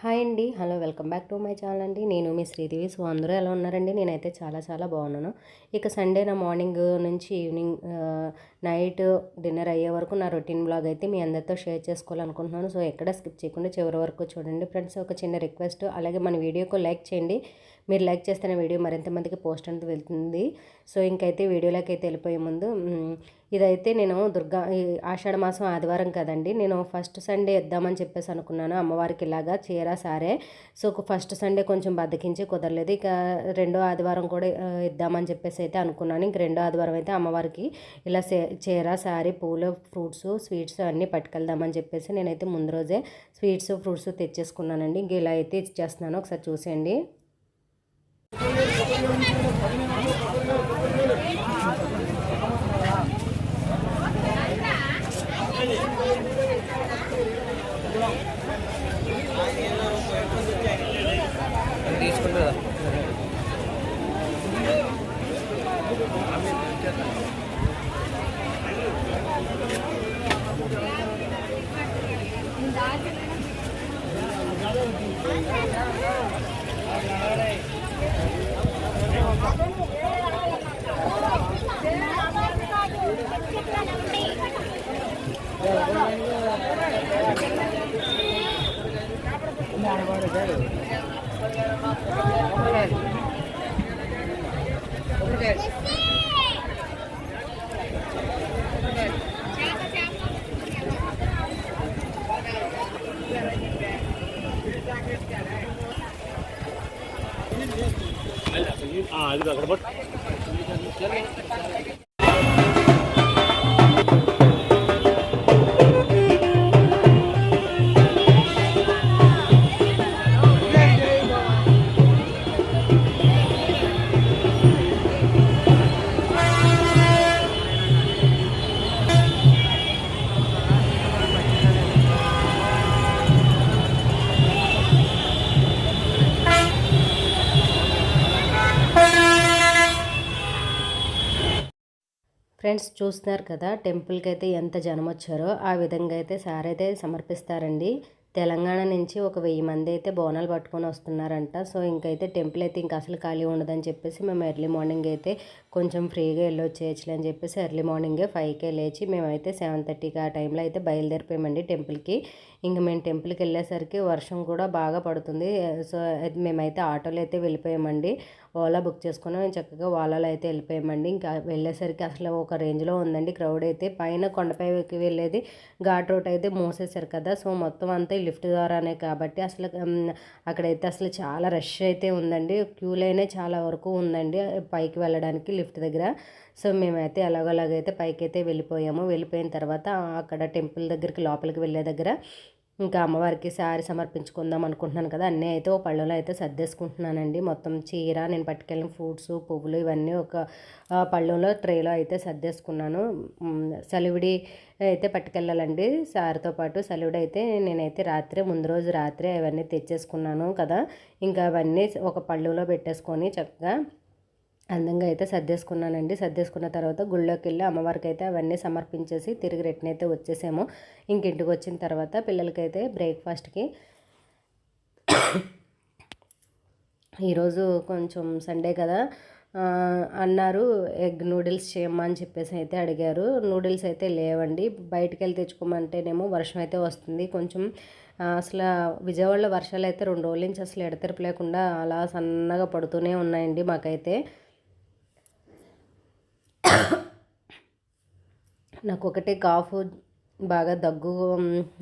Hi అండి. Hello, welcome back to my channel అండి. నేను మీ శ్రీదేవి. సో అందరూ ఎలా ఉన్నారండి? నేనైతే చాలా బాగున్నాను. ఇక సండే నా మార్నింగ్ నుంచి ఈవినింగ్ నైట్ డిన్నర్ అయ్యే వరకు నా రొటీన్ బ్లాగ్ అయితే మీ అందరితో షేర్ చేసుకోవాలనుకుంటున్నాను. సో ఎక్కడ స్కిప్ చేయకుండా చివరి వరకు చూడండి ఫ్రెండ్స్. ఒక చిన్న రిక్వెస్ట్, అలాగే మన వీడియోకు లైక్ చేయండి. మీరు లైక్ చేస్తున్న వీడియో మరింత మందికి పోస్ట్ అనేది వెళ్తుంది. సో ఇంకైతే వీడియోలోకి అయితే వెళ్ళిపోయే ముందు ఇదైతే నేను ఆషాఢ మాసం ఆదివారం కదండి, నేను ఫస్ట్ సండే ఇద్దామని చెప్పేసి అనుకున్నాను అమ్మవారికి ఇలాగా చీర సారే. సో ఫస్ట్ సండే కొంచెం బద్దకించి కుదరలేదు. ఇక రెండో ఆదివారం కూడా ఇద్దామని చెప్పేసి అయితే అనుకున్నాను. ఇంక రెండో ఆదివారం అయితే అమ్మవారికి ఇలా చీర సారీ పూలు ఫ్రూట్స్ స్వీట్స్ అన్నీ పట్టుకెళ్దామని చెప్పేసి నేనైతే ముందు రోజే స్వీట్స్ ఫ్రూట్స్ తెచ్చేసుకున్నానండి. ఇంక ఇలా అయితే ఇచ్చేస్తున్నాను, ఒకసారి చూసేయండి. తీసుకుంటుందా? అది అక్కడ పట్టు. ఫ్రెండ్స్ చూస్తున్నారు కదా, టెంపుల్కి అయితే ఎంత జనం వచ్చారో ఆ విధంగా అయితే సార్ అయితే సమర్పిస్తారండి. తెలంగాణ నుంచి ఒక 1000 మంది అయితే బోనాలు పట్టుకొని వస్తున్నారంట. సో ఇంకైతే టెంపుల్ అయితే ఇంకా అసలు ఖాళీ ఉండదని చెప్పేసి మేము ఎర్లీ మార్నింగ్ అయితే కొంచెం ఫ్రీగా వెళ్ళొచ్చేయచ్చులే అని చెప్పేసి ఎర్లీ మార్నింగే 5కే లేచి మేమైతే 7:30కి ఆ టైంలో అయితే బయలుదేరిపోయామండి టెంపుల్కి. ఇంక మేము టెంపుల్కి వెళ్ళేసరికి వర్షం కూడా బాగా పడుతుంది. సో మేమైతే ఆటోలో అయితే వెళ్ళిపోయామండి. ఓలా బుక్ చేసుకుని మేము చక్కగా ఓలాలో అయితే వెళ్ళిపోయామండి. ఇంకా వెళ్ళేసరికి అసలు ఒక రేంజ్లో ఉందండి క్రౌడ్ అయితే. పైన కొండపైకి వెళ్ళేది ఘాట్ రోడ్ అయితే మూసేశారు కదా, సో మొత్తం అంతా లిఫ్ట్ ద్వారానే కాబట్టి అసలు అక్కడైతే అసలు చాలా రష్ అయితే ఉందండి. క్యూ లైనే చాలా వరకు ఉందండి పైకి వెళ్ళడానికి లిఫ్ట్ దగ్గర. సో మేమైతే ఎలాగోలాగైతే పైకి అయితే వెళ్ళిపోయాము. వెళ్ళిపోయిన తర్వాత అక్కడ టెంపుల్ దగ్గరికి లోపలికి వెళ్ళే దగ్గర ఇంకా అమ్మవారికి శారీ సమర్పించుకుందాం అనుకుంటున్నాను కదా, అన్నీ అయితే ఓ పళ్ళలో అయితే సర్దేసుకుంటున్నానండి. మొత్తం చీర, నేను పట్టుకెళ్ళిన ఫ్రూట్స్ పువ్వులు ఇవన్నీ ఒక పళ్ళులో ట్రేలో అయితే సర్దేసుకున్నాను. సలివిడి అయితే పట్టుకెళ్ళాలండి సారితో పాటు. సలివిడి అయితే నేనైతే ముందు రోజు రాత్రి అవన్నీ తెచ్చేసుకున్నాను కదా, ఇంకా అవన్నీ ఒక పళ్ళులో పెట్టేసుకొని చక్కగా అందంగా అయితే సర్దేసుకున్నానండి. సర్దేసుకున్న తర్వాత గుళ్ళోకి వెళ్ళి అమ్మవారికి అయితే అవన్నీ సమర్పించేసి తిరిగి రిటర్న్ అయితే వచ్చేసాము. ఇంటికి వచ్చిన తర్వాత పిల్లలకైతే బ్రేక్ఫాస్ట్కి ఈరోజు కొంచెం సండే కదా అన్నారు, ఎగ్ నూడిల్స్ చేయమ్మా అని చెప్పేసి అయితే అడిగారు. నూడిల్స్ అయితే లేవండి, బయటికి వెళ్ళి తెచ్చుకోమంటేనేమో వర్షం అయితే వస్తుంది. కొంచెం అసలు విజయవాడలో వర్షాలు అయితే 2 రోజుల నుంచి అసలు ఎడతెరపు లేకుండా అలా సన్నగా పడుతూనే ఉన్నాయండి మాకైతే. నాకు ఒకటే కాఫ్, బాగా దగ్గు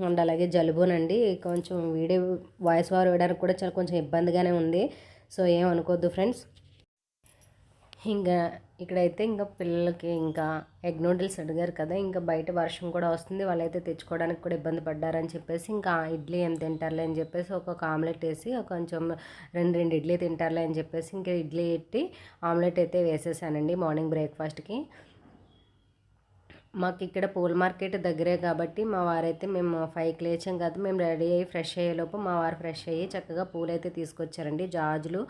అండ్ అలాగే జలుబునండి. కొంచెం వాయిస్ ఓవర్ వేయడానికి కూడా చాలా కొంచెం ఇబ్బందిగానే ఉంది. సో ఏమనుకోవద్దు ఫ్రెండ్స్. ఇంకా ఇక్కడైతే ఇంకా పిల్లలకి ఇంకా ఎగ్ నూడిల్స్ అడిగారు కదా, ఇంకా బయట వర్షం కూడా వస్తుంది, వాళ్ళైతే తెచ్చుకోవడానికి కూడా ఇబ్బంది పడ్డారని చెప్పేసి ఇంకా ఇడ్లీ ఏం తింటారులే అని చెప్పేసి ఒక ఆమ్లెట్ వేసి కొంచెం రెండు ఇడ్లీ తింటారులే అని చెప్పేసి ఇంకా ఇడ్లీ పెట్టి ఆమ్లెట్ అయితే వేసేసానండి మార్నింగ్ బ్రేక్ఫాస్ట్కి. మాకు ఇక్కడ పూల మార్కెట్ దగ్గరే కాబట్టి మా వారైతే మేము 5కి లేచాం కదా, మేము రెడీ అయ్యి ఫ్రెష్ అయ్యేలోపు మా వారు ఫ్రెష్ అయ్యి చక్కగా పూలు అయితే తీసుకొచ్చారండి. జాజులు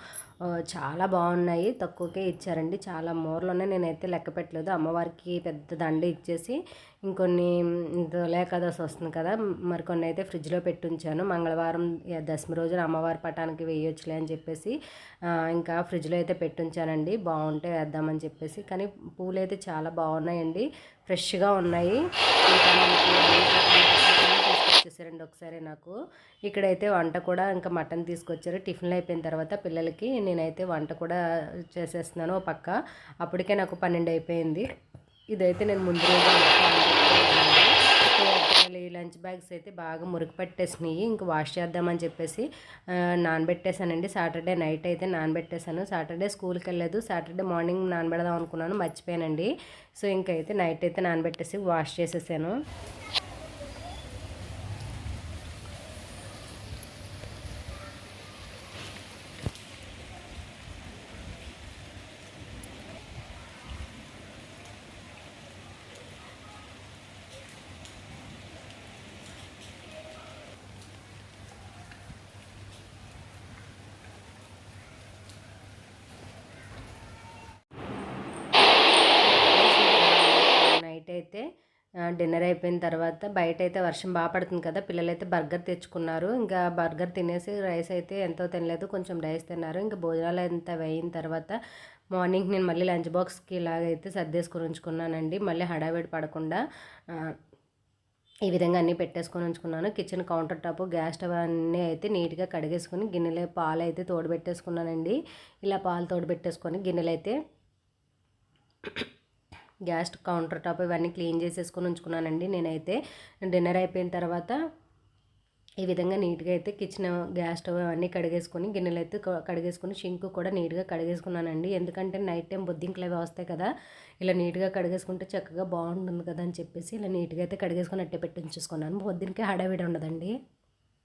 చాలా బాగున్నాయి, తక్కువకే ఇచ్చారండి. చాలా మూరలోనే నేనైతే లెక్క పెట్టలేదు. అమ్మవారికి పెద్ద దండ ఇచ్చేసి ఇంకొన్ని తొలి ఏకాదశి వస్తుంది కదా, మరికొన్ని అయితే ఫ్రిడ్జ్లో పెట్టి ఉంచాను. మంగళవారం దశమి రోజున అమ్మవారి పటానికి వేయొచ్చులే అని చెప్పేసి ఇంకా ఫ్రిడ్జ్లో అయితే పెట్టి ఉంచానండి. బాగుంటే వేద్దామని చెప్పేసి. కానీ పూలు అయితే చాలా బాగున్నాయండి, ఫ్రెష్గా ఉన్నాయి. ఇంకా తీసుకొచ్చేసారండి ఒకసారి నాకు. ఇక్కడైతే వంట కూడా ఇంకా మటన్ తీసుకొచ్చారు. టిఫిన్లు అయిపోయిన తర్వాత పిల్లలకి నేనైతే వంట కూడా చేసేస్తున్నాను ఓ పక్క. అప్పటికే నాకు 12 అయిపోయింది. ఇదైతే నేను ముందు రోజు పిల్లలు ఈ లంచ్ బ్యాగ్స్ అయితే బాగా మురికి పట్టేసినాయి. ఇంక వాష్ చేద్దామని చెప్పేసి నానబెట్టేశానండి. సాటర్డే నైట్ అయితే నానబెట్టేశాను. సాటర్డే స్కూల్కి వెళ్ళలేదు, సాటర్డే మార్నింగ్ నానబెడదాం అనుకున్నాను, మర్చిపోయానండి. సో ఇంకైతే నైట్ అయితే నానబెట్టేసి వాష్ చేసేసాను. నైట్ అయితే డిన్నర్ అయిపోయిన తర్వాత బయట అయితే వర్షం బాగా పడుతుంది కదా, పిల్లలైతే బర్గర్ తెచ్చుకున్నారు. ఇంకా బర్గర్ తినేసి రైస్ అయితే ఎంతో తినలేదు, కొంచెం రైస్ తిన్నారు. ఇంకా భోజనాలు అంతా అయిన తర్వాత మార్నింగ్ నేను మళ్ళీ లంచ్ బాక్స్కి ఇలాగైతే సర్దేసుకొని ఉంచుకున్నానండి. మళ్ళీ హడావిడి పడకుండా ఈ విధంగా అన్నీ పెట్టేసుకొని ఉంచుకున్నాను. Kitchen counter top, gas stove అన్నీ అయితే నీట్గా కడిగేసుకొని గిన్నెలో పాలు అయితే తోడుపెట్టేసుకున్నానండి. ఇలా పాలు తోడుపెట్టేసుకొని గిన్నెలు అయితే గ్యాస్ కౌంటర్ టాప్ ఇవన్నీ క్లీన్ చేసేసుకొని ఉంచుకున్నానండి. నేనైతే డిన్నర్ అయిపోయిన తర్వాత ఈ విధంగా నీట్గా అయితే కిచెన్ గ్యాస్ స్టవ్ అవన్నీ కడిగేసుకొని గిన్నెలు అయితే కడిగేసుకొని షింక్ కూడా నీట్గా కడిగేసుకున్నానండి. ఎందుకంటే నైట్ టైం బొద్దింకలు అవి వస్తాయి కదా, ఇలా నీట్గా కడిగేసుకుంటే చక్కగా బాగుంటుంది కదా అని చెప్పేసి ఇలా నీట్గా అయితే కడిగేసుకొని అట్టే పెట్టి ఉంచేసుకున్నాను. బొద్దింకే హడావిడి ఉండదండి.